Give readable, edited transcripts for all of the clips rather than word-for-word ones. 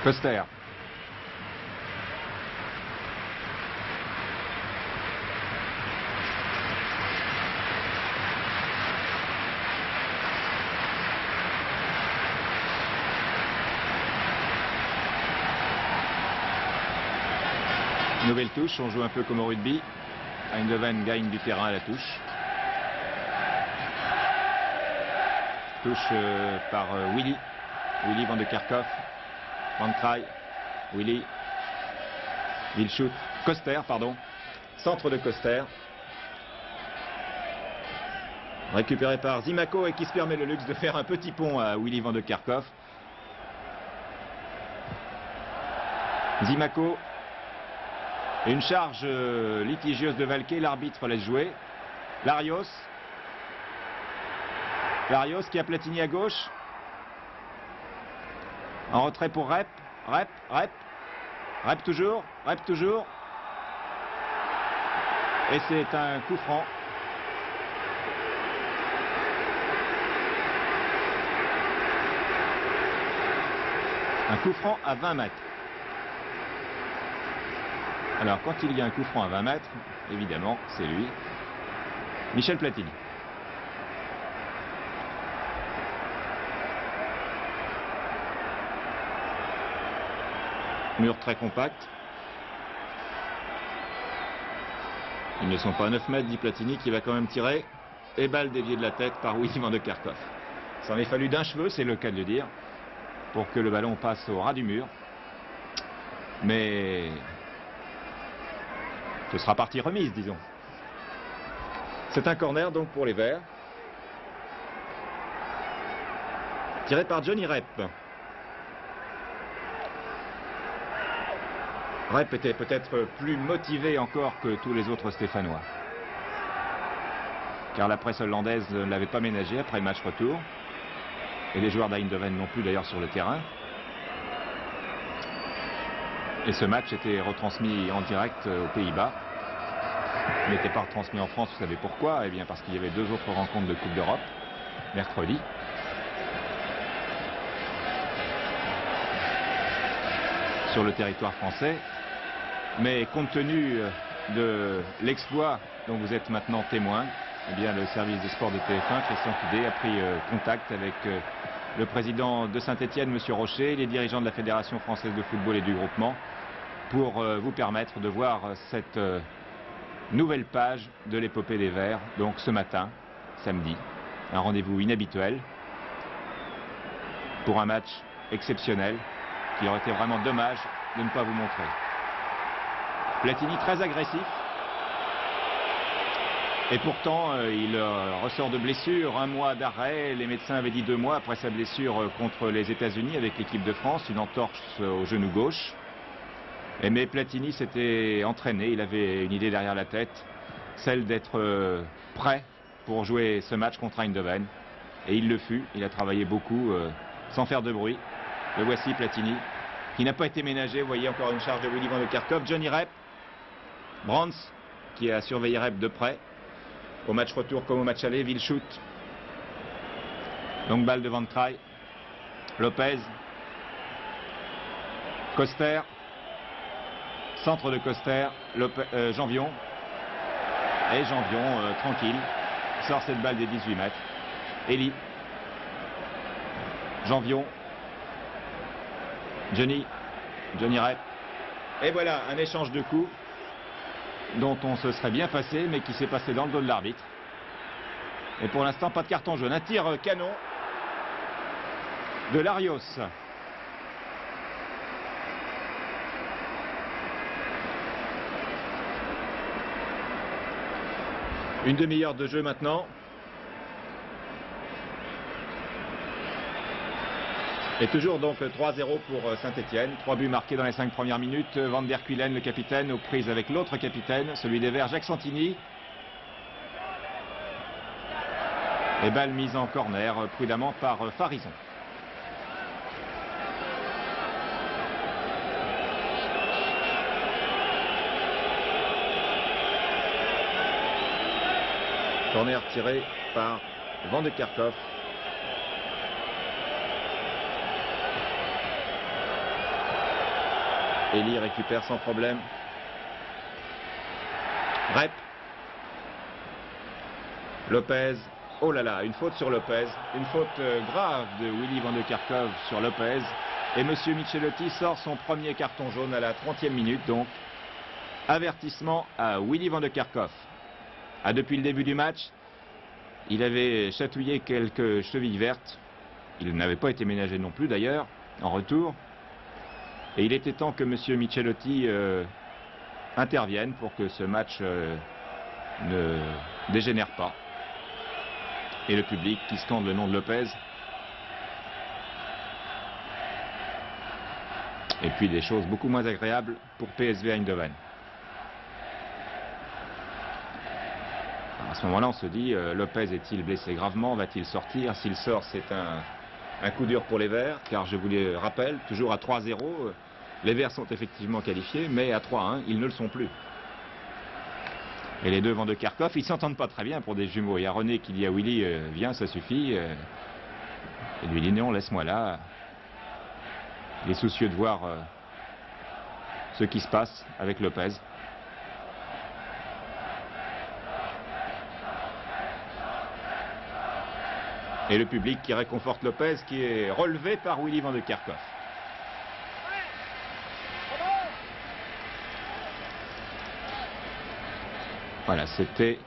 Koster. Nouvelle touche, on joue un peu comme au rugby. Eindhoven gagne du terrain à la touche. Touche par Willy. Willy van de Kerkhoff. Van Kraai. Willy. Wilshoot. Koster, pardon. Centre de Koster. Récupéré par Zimako et qui se permet le luxe de faire un petit pont à Willy van de Kerkhoff. Zimako. Une charge litigieuse de Valquet, l'arbitre laisse jouer. Larios. Larios qui a Platini à gauche. En retrait pour Rep. Rep, Rep. Rep toujours, Rep toujours. Et c'est un coup franc. Un coup franc à 20 mètres. Alors, quand il y a un coup franc à 20 mètres, évidemment, c'est lui, Michel Platini. Mur très compact. Ils ne sont pas à 9 mètres, dit Platini, qui va quand même tirer. Et balle déviée de la tête par Willy van de Kerkhoff. Ça en est fallu d'un cheveu, c'est le cas de le dire, pour que le ballon passe au ras du mur. Mais ce sera partie remise, disons. C'est un corner donc pour les Verts. Tiré par Johnny Rep. Rep était peut-être plus motivé encore que tous les autres Stéphanois. Car la presse hollandaise ne l'avait pas ménagé après le match retour. Et les joueurs d'Eindhoven non plus d'ailleurs sur le terrain. Et ce match était retransmis en direct aux Pays-Bas. Il n'était pas retransmis en France, vous savez pourquoi? Eh bien parce qu'il y avait 2 autres rencontres de Coupe d'Europe, mercredi. Sur le territoire français. Mais compte tenu de l'exploit dont vous êtes maintenant témoin, eh bien le service des sports de TF1, Christian Coudé, a pris contact avec le président de Saint-Étienne, M. Rocher, les dirigeants de la Fédération française de football et du groupement, pour vous permettre de voir cette nouvelle page de l'épopée des Verts. Donc ce matin, samedi, un rendez-vous inhabituel pour un match exceptionnel qui aurait été vraiment dommage de ne pas vous montrer. Platini très agressif. Et pourtant, il ressort de blessure, 1 mois d'arrêt. Les médecins avaient dit 2 mois après sa blessure contre les États-Unis avec l'équipe de France, une entorse au genou gauche. Mais Platini s'était entraîné, il avait une idée derrière la tête, celle d'être prêt pour jouer ce match contre Eindhoven. Et il le fut, il a travaillé beaucoup sans faire de bruit. Le voici Platini, qui n'a pas été ménagé. Vous voyez encore une charge de Willy van de Kerkhoff. Johnny Rep, Brands, qui a surveillé Rep de près. Au match retour comme au match aller, Wilshoot. Donc balle de Van Kraai. Lopez. Koster. Centre de Koster. Janvion. Et Janvion, tranquille, sort cette balle des 18 mètres. Elie. Janvion. Johnny Rep. Et voilà, un échange de coups dont on se serait bien passé, mais qui s'est passé dans le dos de l'arbitre. Et pour l'instant, pas de carton jaune. Un tir canon de Larios. Une demi-heure de jeu maintenant. Et toujours donc 3-0 pour Saint-Étienne. 3 buts marqués dans les 5 premières minutes. Van der Kuylen, le capitaine, aux prises avec l'autre capitaine, celui des Verts, Jacques Santini. Et balle mise en corner prudemment par Farison. Corner tiré par Van de Kerkhoff. Elie récupère sans problème. Rep. Lopez. Oh là là, une faute sur Lopez. Une faute grave de Willy van de Kerkhoff sur Lopez. Et Monsieur Michelotti sort son premier carton jaune à la 30e minute. Donc, avertissement à Willy van de Kerkhoff. Depuis le début du match, il avait chatouillé quelques chevilles vertes. Il n'avait pas été ménagé non plus d'ailleurs, en retour. Et il était temps que Monsieur Michelotti intervienne pour que ce match ne dégénère pas. Et le public qui scande le nom de Lopez. Et puis des choses beaucoup moins agréables pour PSV Eindhoven. À ce moment-là, on se dit, Lopez est-il blessé gravement? Va-t-il sortir? S'il sort, c'est un coup dur pour les Verts, car je vous le rappelle, toujours à 3-0, les Verts sont effectivement qualifiés, mais à 3-1, ils ne le sont plus. Et les deux Van de Kerkhoff, ils s'entendent pas très bien pour des jumeaux. Il y a René qui dit à Willy, viens, ça suffit. Et lui dit, non, laisse-moi là. Il est soucieux de voir ce qui se passe avec Lopez. Et le public qui réconforte Lopez, qui est relevé par Willy van de Kerkhoff. Voilà, c'était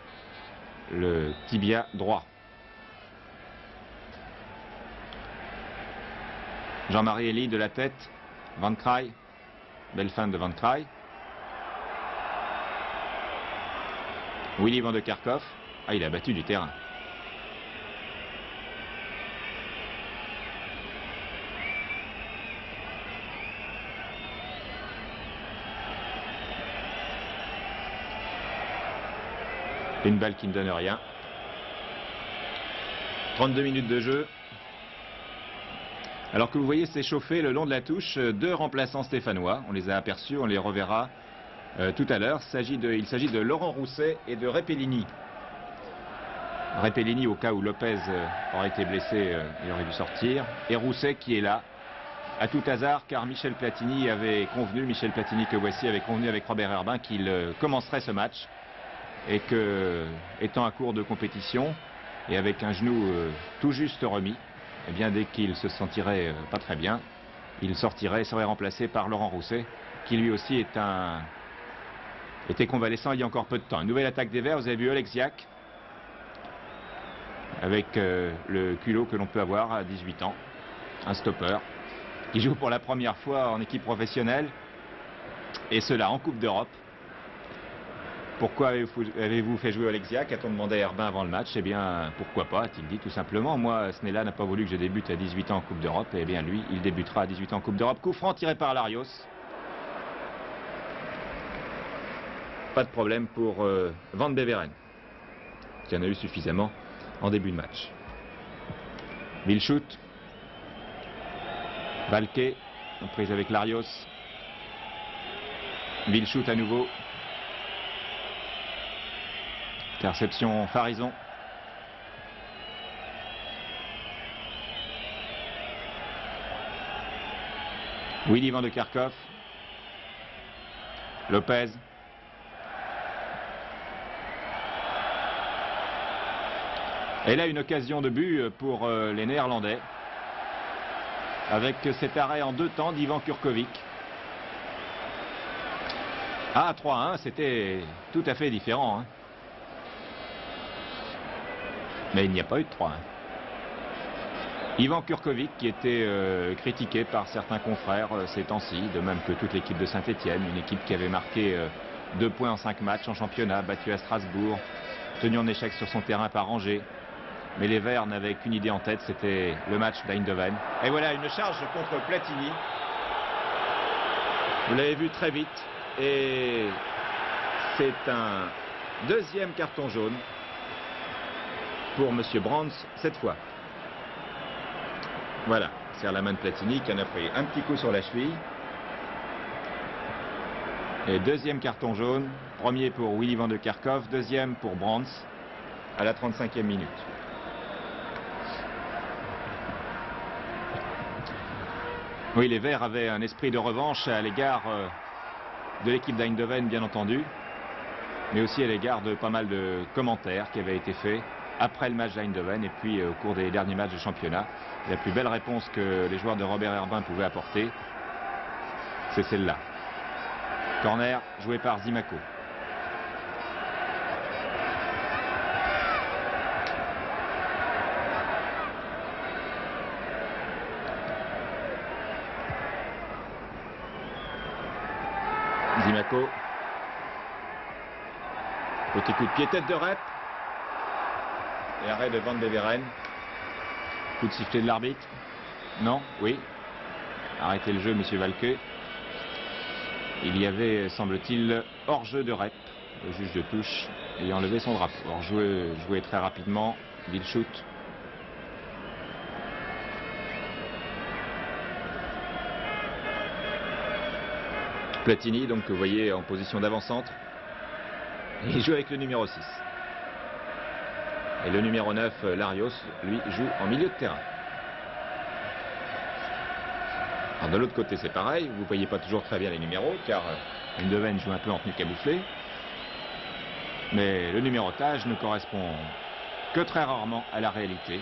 le tibia droit. Jean-Marie Elie de la tête, Van Kraai, belle fin de Van Kraai. Willy van de Kerkhoff, il a battu du terrain. Une balle qui ne donne rien. 32 minutes de jeu. Alors que vous voyez s'échauffer le long de la touche deux remplaçants stéphanois. On les a aperçus, on les reverra tout à l'heure. Il s'agit de Laurent Rousset et de Repellini. Repellini, au cas où Lopez aurait été blessé, il aurait dû sortir. Et Rousset qui est là, à tout hasard, car Michel Platini que voici, avait convenu avec Robert Herbin qu'il commencerait ce match. Et que, étant à court de compétition, et avec un genou tout juste remis, eh bien dès qu'il se sentirait pas très bien, il sortirait et serait remplacé par Laurent Rousset, qui lui aussi était convalescent il y a encore peu de temps. Une nouvelle attaque des Verts, vous avez vu Oleksiak, avec le culot que l'on peut avoir à 18 ans, un stopper, qui joue pour la première fois en équipe professionnelle, et cela en Coupe d'Europe. Pourquoi avez-vous fait jouer Oleksiak? A-t-on demandé à Herbin avant le match? Eh bien, pourquoi pas, a-t-il dit tout simplement. Moi, Snella n'a pas voulu que je débute à 18 ans en Coupe d'Europe. Eh bien, lui, il débutera à 18 ans en Coupe d'Europe. Coup franc tiré par Larios. Pas de problème pour Van Beveren, qui en a eu suffisamment en début de match. Wilshoot. Valquet, en prise avec Larios. Wilshoot à nouveau. Interception Farison. Willy van de Kerkhoff. Lopez. Et là, une occasion de but pour les Néerlandais. Avec cet arrêt en deux temps d'Ivan Kurkovic. 3-1, c'était tout à fait différent. Mais il n'y a pas eu de 3-1. Ivan Kurkovic qui était critiqué par certains confrères ces temps-ci, de même que toute l'équipe de Saint-Etienne, une équipe qui avait marqué 2 points en 5 matchs en championnat, battu à Strasbourg, tenu en échec sur son terrain par Angers. Mais les Verts n'avaient qu'une idée en tête, c'était le match d'Eindhoven. Et voilà une charge contre Platini. Vous l'avez vu très vite. Et c'est un deuxième carton jaune pour M. Brands cette fois. Voilà, c'est la main de Platini qui en a pris un petit coup sur la cheville. Et deuxième carton jaune, premier pour Willy van de Kerkhoff, deuxième pour Brands à la 35e minute. Oui, les Verts avaient un esprit de revanche à l'égard de l'équipe d'Eindhoven, bien entendu, mais aussi à l'égard de pas mal de commentaires qui avaient été faits après le match d'Eindhoven et puis au cours des derniers matchs de championnat. La plus belle réponse que les joueurs de Robert Herbin pouvaient apporter, c'est celle-là. Corner joué par Zimaco. Zimaco. Petit coup de pied, tête de Rep. Et arrêt de Van Beveren. Coup de sifflet de l'arbitre. Non, oui. Arrêtez le jeu, monsieur Valqueux. Il y avait, semble-t-il, hors-jeu de Rep. Le juge de touche ayant levé son drapeau. Hors-jeu joué très rapidement. Vilchut. Platini, donc vous voyez en position d'avant-centre. Il joue avec le numéro 6. Et le numéro 9, Larios, lui, joue en milieu de terrain. Alors de l'autre côté, c'est pareil. Vous ne voyez pas toujours très bien les numéros, car Eindhoven joue un peu en tenue camouflée. Mais le numérotage ne correspond que très rarement à la réalité.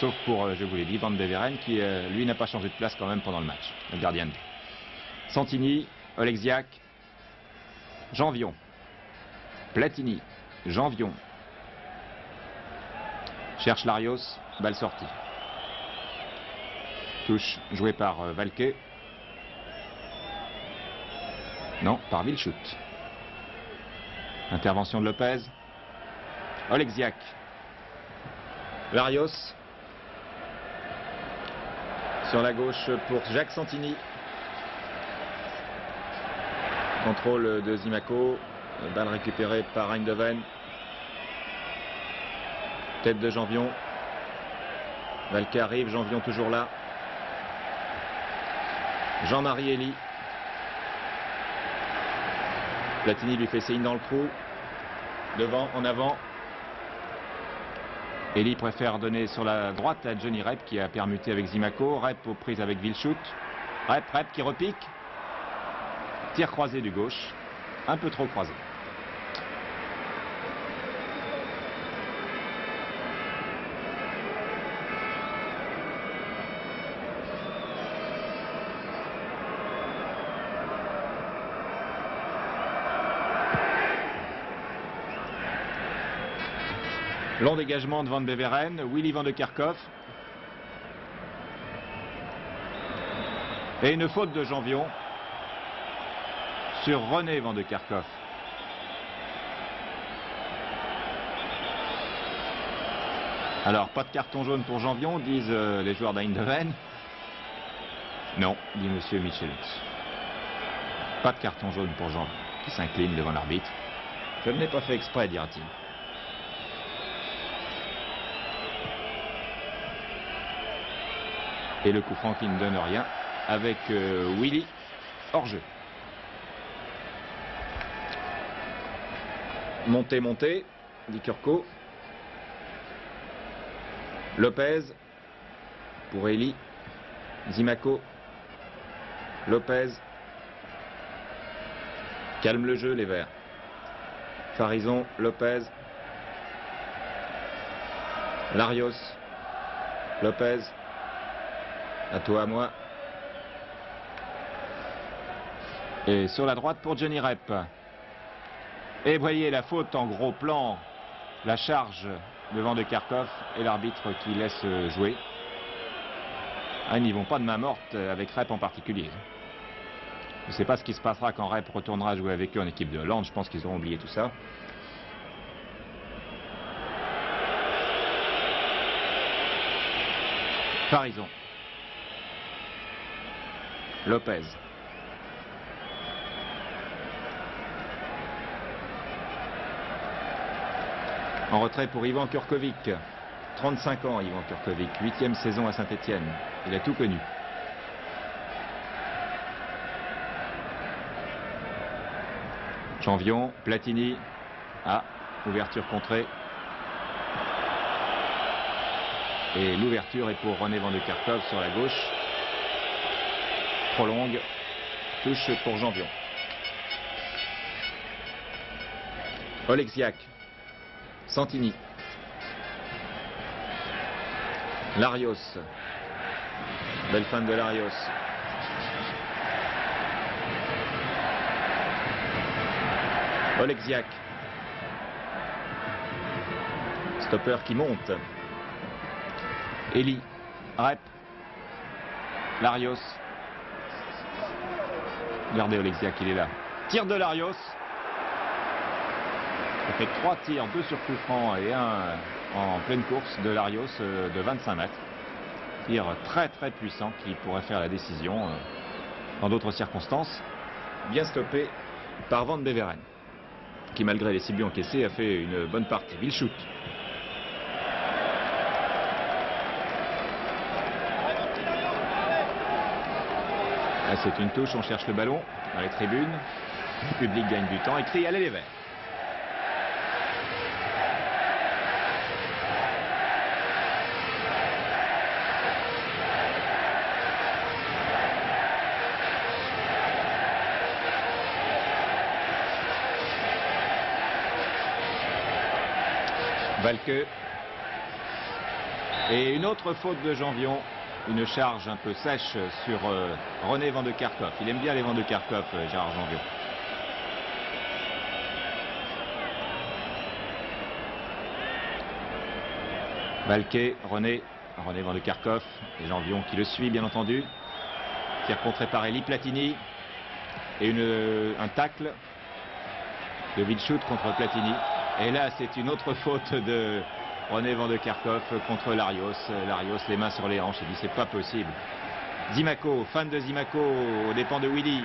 Sauf pour, je vous l'ai dit, Van Beveren, qui, lui, n'a pas changé de place quand même pendant le match. Le gardien de but. Santini, Oleksiak, Janvion, Platini, Janvion, cherche Larios, balle sortie. Touche jouée par Valquet. Non, par Vilchut. Intervention de Lopez. Oleksiak. Larios. Sur la gauche pour Jacques Santini. Contrôle de Zimaco. Balle récupérée par Eindhoven. Tête de Janvion. Valquet arrive, Janvion toujours là. Jean-Marie Elie. Platini lui fait signe dans le trou. Devant, en avant. Elie préfère donner sur la droite à Johnny Rep qui a permuté avec Zimaco. Rep aux prises avec Vilchut. Rep qui repique. Tir croisé du gauche. Un peu trop croisé. Long dégagement de Van Beveren, Willy Van de Kerkhoff. Et une faute de Janvion sur René Van de Kerkhoff. Alors, pas de carton jaune pour Janvion, disent les joueurs d'Eindhoven. Non, dit monsieur Michelus. Pas de carton jaune pour Janvion, qui s'incline devant l'arbitre. Je ne l'ai pas fait exprès, dira-t-il. Et le coup franc qui ne donne rien avec Willy hors jeu. Montée, dit Kurko. Lopez pour Elie. Zimaco. Lopez. Calme le jeu, les Verts. Farison, Lopez. Larios. Lopez. À toi, à moi. Et sur la droite pour Johnny Rep. Et voyez la faute en gros plan. La charge devant de Kerkhoff et l'arbitre qui laisse jouer. Ah, ils n'y vont pas de main morte avec Rep en particulier. Je ne sais pas ce qui se passera quand Rep retournera jouer avec eux en équipe de Hollande. Je pense qu'ils auront oublié tout ça. Farison. Lopez. En retrait pour Ivan Kurkovic. 35 ans, Ivan Kurkovic. 8e saison à Saint-Étienne. Il a tout connu. Janvion, Platini. Ah, ouverture contrée. Et l'ouverture est pour René Van de Kerkhoff sur la gauche. prolongue. Touche pour Janvion. Oleksiak. Santini. Larios. Belle fin de Larios. Oleksiak. Stopper qui monte. Elie. Rep. Larios. Regardez Oleksiak, il est là. Tir de Larios. Ça fait 3 tirs, 2 sur coup franc et 1 en pleine course de Larios de 25 mètres. Tir très très puissant qui pourrait faire la décision dans d'autres circonstances. Bien stoppé par Van Beveren, qui malgré les 6 buts encaissés a fait une bonne partie. Wilshoot. Là, c'est une touche, on cherche le ballon dans les tribunes. Le public gagne du temps et crie allez les Verts. Valque. Et une autre faute de Janvion, une charge un peu sèche sur René Van de Kerkhoff. Il aime bien les Van de Kerkhoff, Gérard Janvion. Valque, René Van de Kerkhoff et Janvion qui le suit bien entendu. Tir contré par Elie Platini et un tacle de Wilshoot contre Platini. Et là, c'est une autre faute de René Van de Kerkhoff contre Larios. Larios, les mains sur les hanches, il dit c'est pas possible. Zimaco, fan de Zimaco, aux dépens de Willy.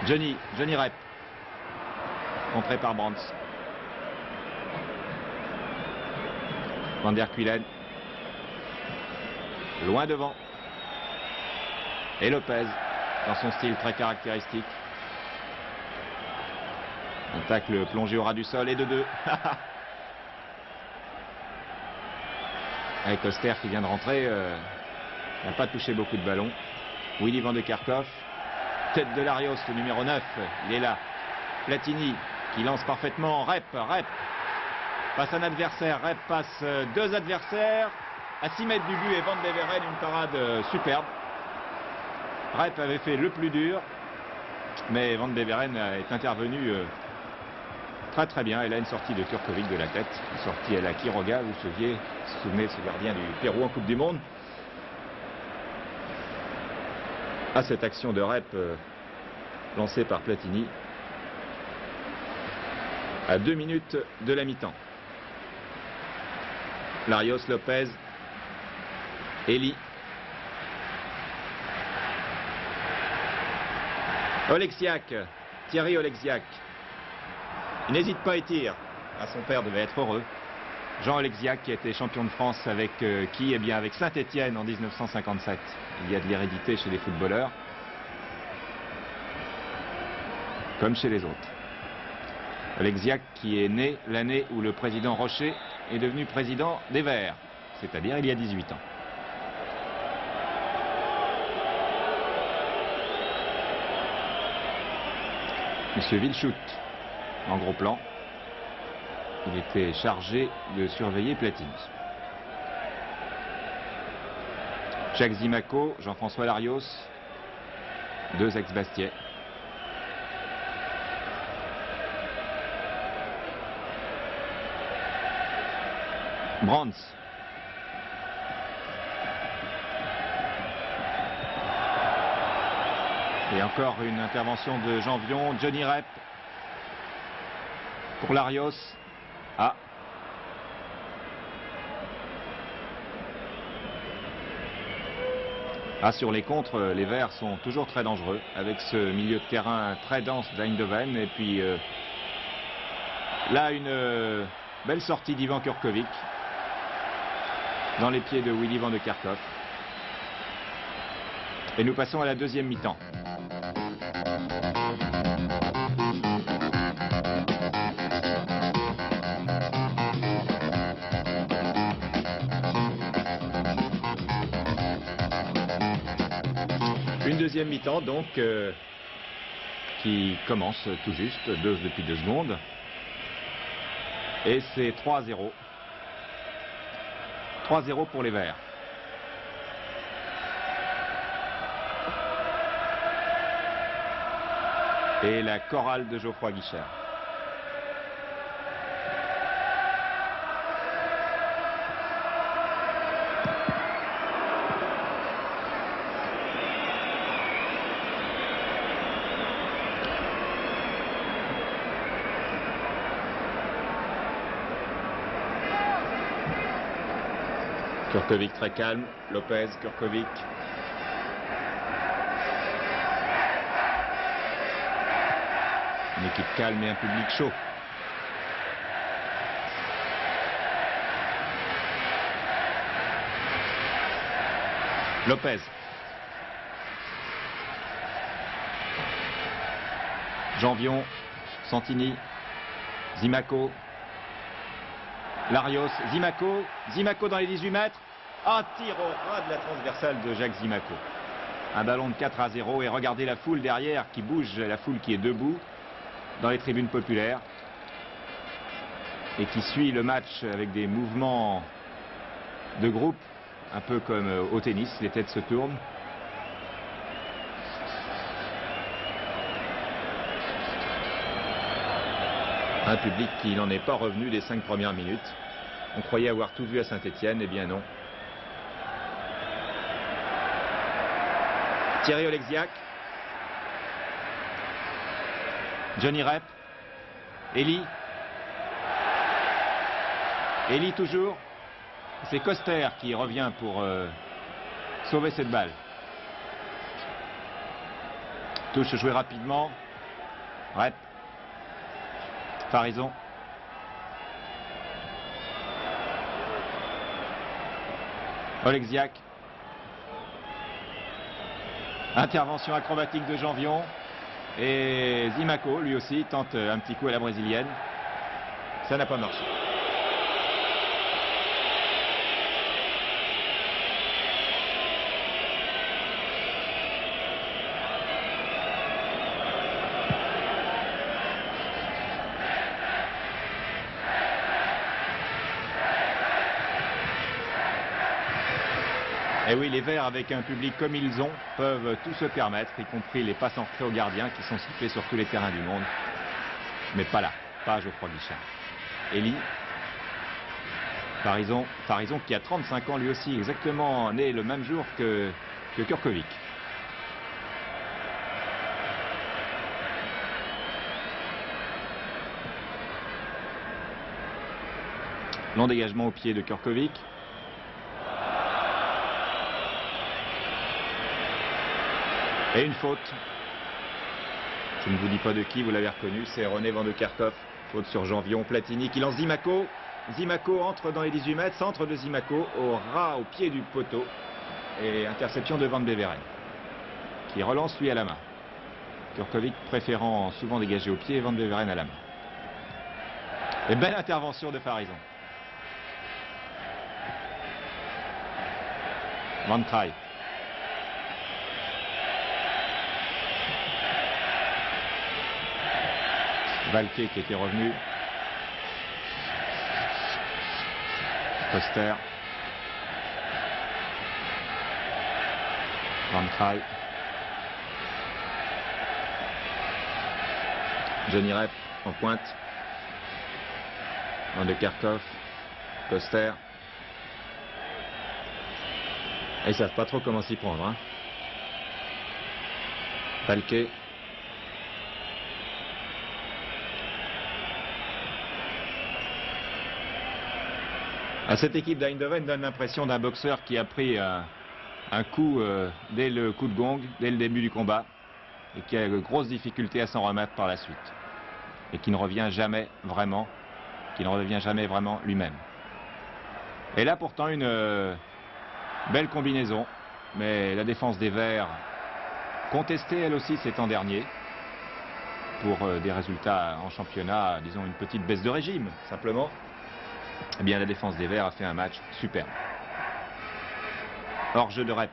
Johnny Rep. Contré par Brandt. Van der Kuylen. Loin devant. Et Lopez, dans son style très caractéristique. Un tacle plongé au ras du sol et de 2. Avec Oster qui vient de rentrer, n'a pas touché beaucoup de ballons. Willy Van de Kerkhoff. Tête de Larios, le numéro 9. Il est là. Platini qui lance parfaitement. Rep. Passe un adversaire. Rep passe 2 adversaires. À 6 mètres du but et Van Beveren, une parade superbe. Rep avait fait le plus dur. Mais Van Beveren est intervenu très bien. Et là, une sortie de Turkovic de la tête. Une sortie à la Quiroga, vous vous souvenez de ce gardien du Pérou en Coupe du Monde. À cette action de Rep lancée par Platini. À 2 minutes de la mi-temps. Larios, Lopez, Elie. Oleksiak, Thierry Oleksiak. Il n'hésite pas et tire. Ah, son père devait être heureux. Jean Oleksiak qui a été champion de France avec qui? Eh bien avec Saint-Étienne en 1957. Il y a de l'hérédité chez les footballeurs. Comme chez les autres. Oleksiak qui est né l'année où le président Rocher est devenu président des Verts. C'est-à-dire il y a 18 ans. Monsieur Wilshoot, en gros plan, il était chargé de surveiller Platini. Jacques Zimaco, Jean-François Larios, 2 ex-Bastiais. Brandt. Et encore une intervention de Janvion. Johnny Rep pour Larios. Ah. Ah, sur les contres, les Verts sont toujours très dangereux avec ce milieu de terrain très dense d'Eindhoven. Et puis là, une belle sortie d'Ivan Kurkovic dans les pieds de Willy Van de Kerkhoff. Et nous passons à la deuxième mi-temps. Une deuxième mi-temps donc qui commence tout juste, depuis 2 secondes. Et c'est 3-0. 3-0 pour les Verts. Et la chorale de Geoffroy Guichard. Kurkovic très calme, Lopez, Kurkovic. Une équipe calme et un public chaud. Lopez. Janvion, Santini, Zimaco. Larios, Zimaco dans les 18 mètres. Un tir au ras de la transversale de Jacques Zimaco. Un ballon de 4-0 et regardez la foule derrière qui bouge, la foule qui est debout dans les tribunes populaires et qui suit le match avec des mouvements de groupe, un peu comme au tennis, les têtes se tournent. Un public qui n'en est pas revenu des 5 premières minutes. On croyait avoir tout vu à Saint-Étienne, eh bien non. Thierry Oleksiak. Johnny Rep. Elie. Elie toujours. C'est Coster qui revient pour sauver cette balle. Touche jouée rapidement. Rep. Farison. Oleksiak. Intervention acrobatique de Janvion. Et Zimaco, lui aussi, tente un petit coup à la brésilienne. Ça n'a pas marché. Et oui, les Verts, avec un public comme ils ont, peuvent tout se permettre, y compris les passes en retrait aux gardiens qui sont sifflés sur tous les terrains du monde. Mais pas là, pas à Geoffroy Guichard. Elie. Farison qui a 35 ans lui aussi, exactement né le même jour que Kurkovic. Long dégagement au pied de Kurkovic. Et une faute. Je ne vous dis pas de qui, vous l'avez reconnu, c'est René Van de Kerkhoff. Faute sur Janvion, Platini qui lance Zimaco. Zimaco entre dans les 18 mètres, centre de Zimaco au pied du poteau. Et interception de Van Beveren, qui relance lui à la main. Kurkovic préférant souvent dégager au pied et Van Beveren à la main. Et belle intervention de Farison. Van Traay. Valquet qui était revenu. Coster. Van Traay. Johnny Rep en pointe. Van de Kerkhoff. Coster. Et ils savent pas trop comment s'y prendre. Hein. Valquet. Cette équipe d'Eindhoven donne l'impression d'un boxeur qui a pris un coup dès le coup de gong, dès le début du combat, et qui a de grosses difficultés à s'en remettre par la suite. Et qui ne revient jamais vraiment, lui-même. Et là pourtant une belle combinaison, mais la défense des Verts contestée elle aussi ces temps derniers, pour des résultats en championnat, disons une petite baisse de régime simplement. Eh bien, la défense des Verts a fait un match superbe. Hors jeu de Rep.